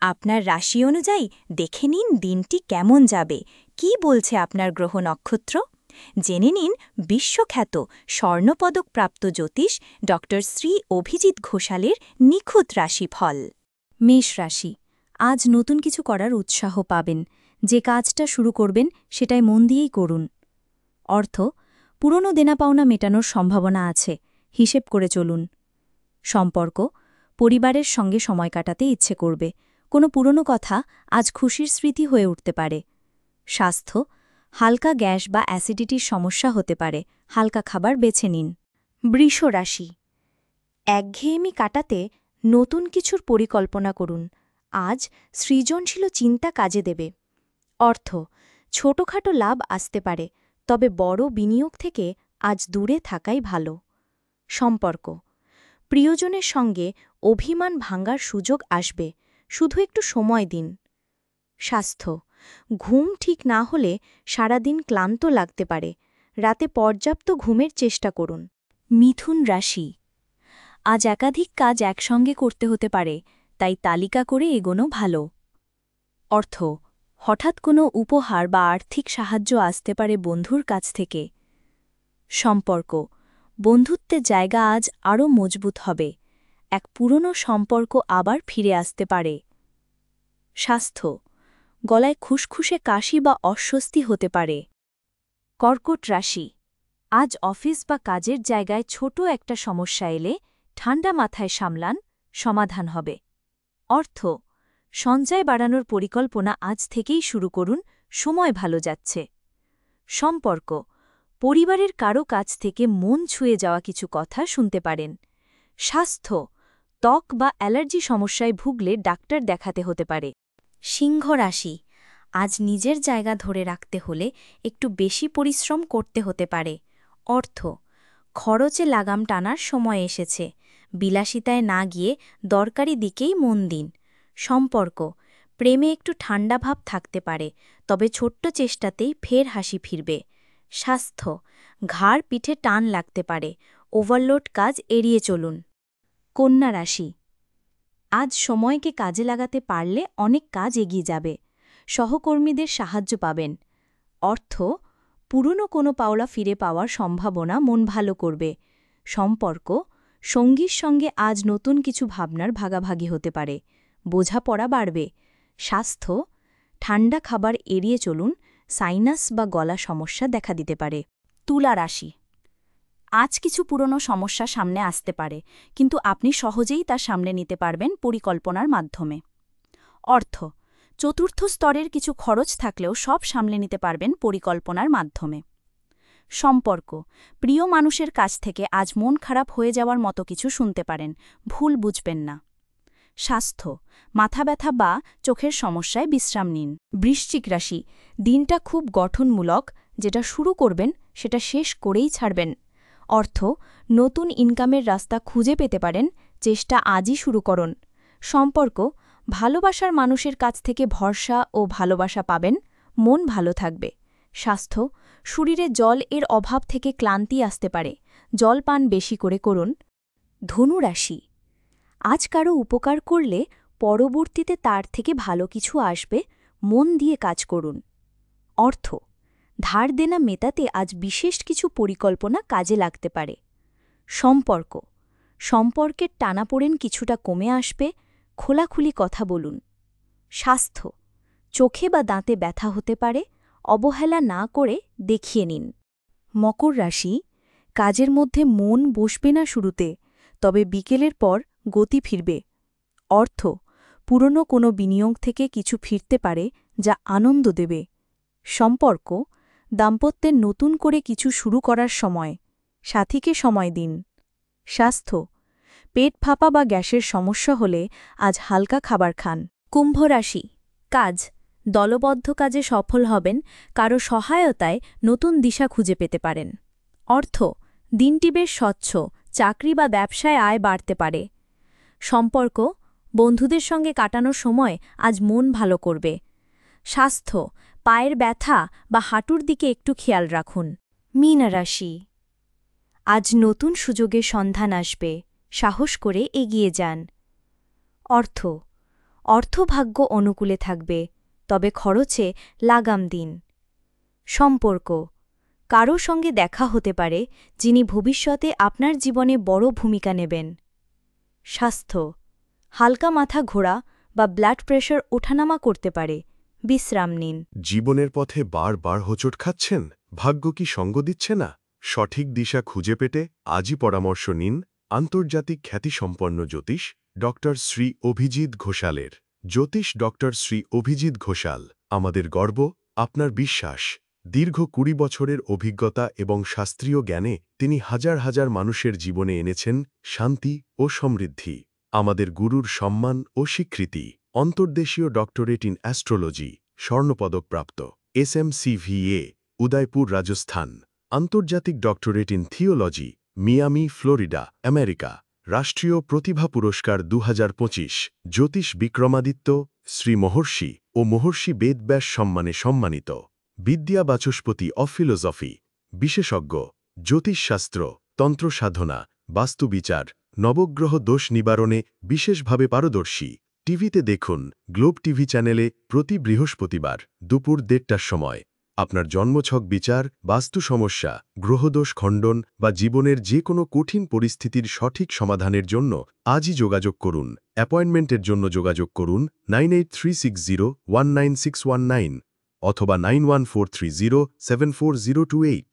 আপনার রাশি অনুযায়ী দেখে নিন দিনটি কেমন যাবে, কি বলছে আপনার গ্রহ নক্ষত্র। জেনে নিন বিশ্বখ্যাত স্বর্ণপদকপ্রাপ্ত জ্যোতিষ ড শ্রী অভিজিৎ ঘোষালের নিখুঁত রাশিফল। মেষ রাশি, আজ নতুন কিছু করার উৎসাহ পাবেন। যে কাজটা শুরু করবেন সেটাই মন দিয়েই করুন। অর্থ, পুরনো দেনা পাওনা মেটানোর সম্ভাবনা আছে, হিসেব করে চলুন। সম্পর্ক, পরিবারের সঙ্গে সময় কাটাতে ইচ্ছে করবে। কোনো পুরনো কথা আজ খুশির স্মৃতি হয়ে উঠতে পারে। স্বাস্থ্য, হালকা গ্যাস বা অ্যাসিডিটির সমস্যা হতে পারে, হালকা খাবার বেছে নিন। বৃষ রাশি, একঘেয়েমি কাটাতে নতুন কিছুর পরিকল্পনা করুন। আজ সৃজনশীল চিন্তা কাজে দেবে। অর্থ, ছোটখাটো লাভ আসতে পারে, তবে বড় বিনিয়োগ থেকে আজ দূরে থাকাই ভালো। সম্পর্ক, প্রিয়জনের সঙ্গে অভিমান ভাঙার সুযোগ আসবে, শুধু একটু সময় দিন। স্বাস্থ্য, ঘুম ঠিক না হলে সারাদিন ক্লান্ত লাগতে পারে, রাতে পর্যাপ্ত ঘুমের চেষ্টা করুন। মিথুন রাশি, আজ একাধিক কাজ একসঙ্গে করতে হতে পারে, তাই তালিকা করে এগোনো ভালো। অর্থ, হঠাৎ কোনো উপহার বা আর্থিক সাহায্য আসতে পারে বন্ধুর কাছ থেকে। সম্পর্ক, বন্ধুত্বের জায়গা আজ আরও মজবুত হবে। এক পুরনো সম্পর্ক আবার ফিরে আসতে পারে। স্বাস্থ্য, গলায় খুসখুসে কাশি বা অস্বস্তি হতে পারে। কর্কট রাশি, আজ অফিস বা কাজের জায়গায় ছোট একটা সমস্যা এলে ঠান্ডা মাথায় সামলান, সমাধান হবে। অর্থ, সঞ্চয় বাড়ানোর পরিকল্পনা আজ থেকেই শুরু করুন, সময় ভালো যাচ্ছে। সম্পর্ক, পরিবারের কারো কাছ থেকে মন ছুঁয়ে যাওয়া কিছু কথা শুনতে পারেন। স্বাস্থ্য, ত্বক বা অ্যালার্জি সমস্যায় ভুগলে ডাক্তার দেখাতে হতে পারে। সিংহ রাশি, আজ নিজের জায়গা ধরে রাখতে হলে একটু বেশি পরিশ্রম করতে হতে পারে। অর্থ, খরচে লাগাম টানার সময় এসেছে, বিলাসিতায় না গিয়ে দরকারি দিকেই মন দিন। সম্পর্ক, প্রেমে একটু ঠান্ডা ভাব থাকতে পারে, তবে ছোট্ট চেষ্টাতেই ফের হাসি ফিরবে। স্বাস্থ্য, ঘাড় পিঠে টান লাগতে পারে, ওভারলোড কাজ এড়িয়ে চলুন। কন্যা রাশি, আজ সময়কে কাজে লাগাতে পারলে অনেক কাজ এগিয়ে যাবে। সহকর্মীদের সাহায্য পাবেন। অর্থ, পুরনো কোনো পাওলা ফিরে পাওয়ার সম্ভাবনা মন ভালো করবে। সম্পর্ক, সঙ্গীর সঙ্গে আজ নতুন কিছু ভাবনার ভাগাভাগি হতে পারে, বোঝাপড়া বাড়বে। স্বাস্থ্য, ঠান্ডা খাবার এড়িয়ে চলুন, সাইনাস বা গলা সমস্যা দেখা দিতে পারে। তুলা রাশি, আজ কিছু পুরনো সমস্যা সামনে আসতে পারে, কিন্তু আপনি সহজেই তা সামলে নিতে পারবেন পরিকল্পনার মাধ্যমে। অর্থ, চতুর্থ স্তরের কিছু খরচ থাকলেও সব সামলে নিতে পারবেন পরিকল্পনার মাধ্যমে। সম্পর্ক, প্রিয় মানুষের কাছ থেকে আজ মন খারাপ হয়ে যাওয়ার মতো কিছু শুনতে পারেন, ভুল বুঝবেন না। স্বাস্থ্য, মাথা ব্যথা বা চোখের সমস্যায় বিশ্রাম নিন। বৃশ্চিক রাশি, দিনটা খুব গঠনমূলক, যেটা শুরু করবেন সেটা শেষ করেই ছাড়বেন। অর্থ, নতুন ইনকামের রাস্তা খুঁজে পেতে পারেন, চেষ্টা আজই শুরু করুন। সম্পর্ক, ভালোবাসার মানুষের কাছ থেকে ভরসা ও ভালোবাসা পাবেন, মন ভালো থাকবে। স্বাস্থ্য, শরীরে জল এর অভাব থেকে ক্লান্তি আসতে পারে, জল পান বেশি করে করুন। ধনু রাশি, আজ কারো উপকার করলে পরবর্তীতে তার থেকে ভালো কিছু আসবে, মন দিয়ে কাজ করুন। অর্থ, ধার দেনা মেটাতে আজ বিশেষ কিছু পরিকল্পনা কাজে লাগতে পারে। সম্পর্ক, সম্পর্কের টানাপোড়েন কিছুটা কমে আসবে, খোলাখুলি কথা বলুন। স্বাস্থ্য, চোখে বা দাঁতে ব্যথা হতে পারে, অবহেলা না করে দেখিয়ে নিন। মকর রাশি, কাজের মধ্যে মন বসবে না শুরুতে, তবে বিকেলের পর গতি ফিরবে। অর্থ, পুরনো কোনো বিনিয়োগ থেকে কিছু ফিরতে পারে, যা আনন্দ দেবে। সম্পর্ক, দাম্পত্যের নতুন করে কিছু শুরু করার সময়, সাথীকে সময় দিন। স্বাস্থ্য, পেট ফাঁপা বা গ্যাসের সমস্যা হলে আজ হালকা খাবার খান। কুম্ভ রাশি, কাজ, দলবদ্ধ কাজে সফল হবেন, কারো সহায়তায় নতুন দিশা খুঁজে পেতে পারেন। অর্থ, দিনটি বেশ স্বচ্ছ, চাকরি বা ব্যবসায় আয় বাড়তে পারে। সম্পর্ক, বন্ধুদের সঙ্গে কাটানোর সময় আজ মন ভালো করবে। স্বাস্থ্য, পায়ের ব্যথা বা হাঁটুর দিকে একটু খেয়াল রাখুন। মীন রাশি, আজ নতুন সুযোগের সন্ধান আসবে, সাহস করে এগিয়ে যান। অর্থ, অর্থভাগ্য অনুকূলে থাকবে, তবে খরচে লাগাম দিন। সম্পর্ক, কারো সঙ্গে দেখা হতে পারে যিনি ভবিষ্যতে আপনার জীবনে বড় ভূমিকা নেবেন। স্বাস্থ্য, হালকা মাথা ঘোরা বা ব্লাড প্রেশার ওঠানামা করতে পারে, বিশ্রাম নিন। জীবনের পথে বারবার হোঁচট খাচ্ছেন, ভাগ্য কি সঙ্গ দিচ্ছে না? সঠিক দিশা খুঁজে পেতে আজই পরামর্শ নিন আন্তর্জাতিক খ্যাতিসম্পন্ন জ্যোতিষ ডক্টর শ্রী অভিজিৎ ঘোষালের। জ্যোতিষ ডক্টর শ্রী অভিজিৎ ঘোষাল আমাদের গর্ব, আপনার বিশ্বাস। দীর্ঘ ২০ বছরের অভিজ্ঞতা এবং শাস্ত্রীয় জ্ঞানে তিনি হাজার হাজার মানুষের জীবনে এনেছেন শান্তি ও সমৃদ্ধি। আমাদের গুরুর সম্মান ও স্বীকৃতি। অন্তর্দেশীয় ডক্টরেট ইন অ্যাস্ট্রোলজি, স্বর্ণপদকপ্রাপ্ত, SMCVA, উদয়পুর, রাজস্থান। আন্তর্জাতিক doctorate in theology, Miami, Florida, America. রাষ্ট্রীয় প্রতিভা পুরস্কার ২০২৫, জ্যোতিষ বিক্রমাদিত্য, শ্রী মহর্ষি ও মহর্ষি বেদব্যাস সম্মানে সম্মানিত। বিদ্যা বাচস্পতি অফ ফিলোসফি, বিশেষজ্ঞ, জ্যোতিষশাস্ত্র, তন্ত্রসাধনা, বাস্তুবিচার, নবগ্রহ দোষ নিবারণে বিশেষভাবে পারদর্শী। টিভিতে দেখুন গ্লোব টিভি চ্যানেলে প্রতি বৃহস্পতিবার দুপুর ১:৩০টার সময়। আপনার জন্মছক বিচার, বাস্তু সমস্যা, গ্রহদোষ খণ্ডন বা জীবনের যে কোনো কঠিন পরিস্থিতির সঠিক সমাধানের জন্য আজই যোগাযোগ করুন। অ্যাপয়েন্টমেন্টের জন্য যোগাযোগ করুন 9836019619 অথবা 9143074028।